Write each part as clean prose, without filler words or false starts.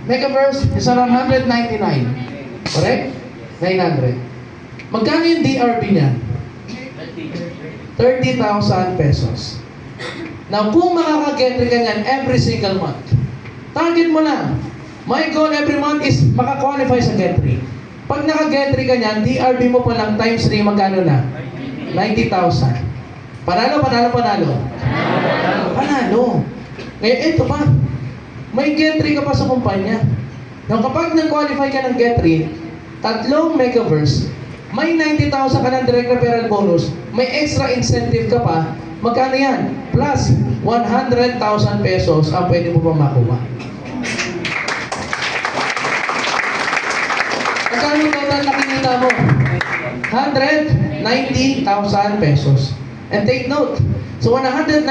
Megaverse is around 199. Correct? 900. Magkano yung DRB niya? 30,000 pesos. Now, kung makaka-get ka niyan every single month, target mo lang. My goal every month is maka-qualify sa get 3. Pag naka-get 3 ka niyan, DRB mo pa lang times 3, magkano na? 90,000. Panalo, panalo, panalo. Panalo. Ngayon, ito pa. May get 3 ka pa sa kumpanya. Now, kapag nag-qualify ka ng get 3, 3 megaverse, may 90,000 ka ng direct referral bonus, may extra incentive ka pa, magkano yan? Plus 100,000 pesos ang pwede mo pa makuha. Magkano total na kinita mo? 190,000 pesos. And take note, so 190,000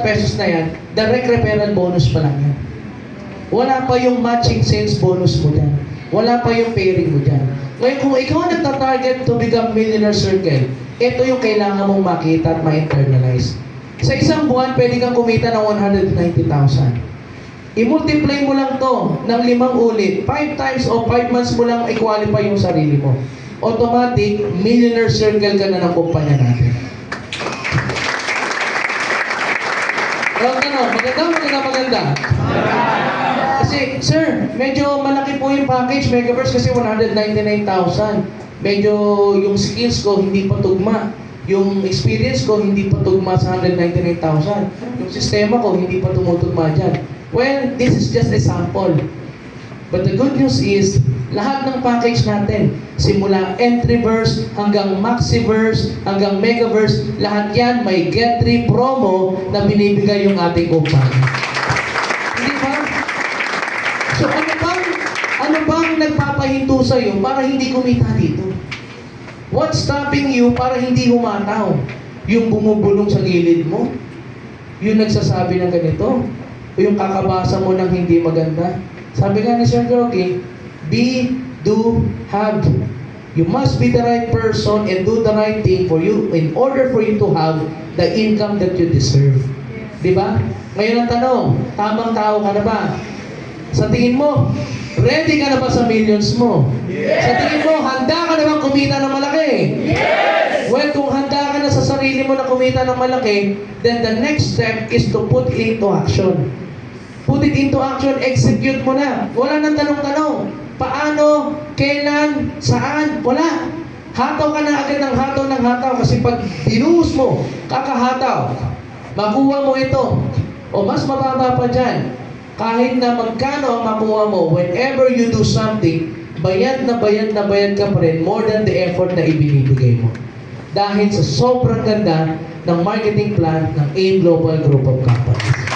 pesos na yan, direct referral bonus pa lang yan. Wala pa yung matching sales bonus mo dyan. Wala pa yung pairing mo dyan. Ngayon, kung ikaw nagta-target to become millionaire circle, ito yung kailangan mong makita at ma-internalize. Sa isang buwan, pwede kang kumita ng 190,000. I-multiply mo lang to ng 5 ulit. 5 times o 5 months mo lang i-qualify yung sarili mo. Automatic, millionaire circle ka na ng kumpanya natin. Maganda. Kasi, sir, medyo malaki po yung package, Megaverse, kasi 199,000. Medyo yung skills ko hindi pa tugma. Yung experience ko hindi pa tugma sa 199,000. Yung sistema ko hindi pa tumutugma dyan. Well, this is just a sample. But the good news is, lahat ng package natin, simula Entryverse hanggang Maxiverse, hanggang Megaverse, lahat yan may Get 3 promo na binibigay yung ating kumpanya. Hindi ba? So ano bang nagpapahinto sa'yo para hindi kumita dito? What's stopping you para hindi humataw? Yung bumubulong sa gilid mo? Yung nagsasabi ng ganito? O yung kakabasa mo ng hindi maganda? Sabi nga ni Sir Jogi, be, do, have. You must be the right person and do the right thing for you in order for you to have the income that you deserve. Di ba? Ngayon ang tanong, tamang tao ka na ba? Sa tingin mo, ready ka na ba sa millions mo? Yes! Sa tingin mo, handa ka na ba kumita ng malaki? Yes! Well, kung handa ka na sa sarili mo na kumita ng malaki, then the next step is to put it into action. Put it into action, execute mo na. Wala nang tanong-tanong. Paano, kailan, saan? Wala. Hataw ka na agad ng hataw kasi pag binuhos mo, kakahataw, makuha mo ito. O mas mababa pa dyan. Kahit na magkano ang makuha mo, whenever you do something, bayad na bayad ka pa rin more than the effort na ibinibigay mo. Dahil sa sobrang ganda ng marketing plan ng AIM Global Group of Companies.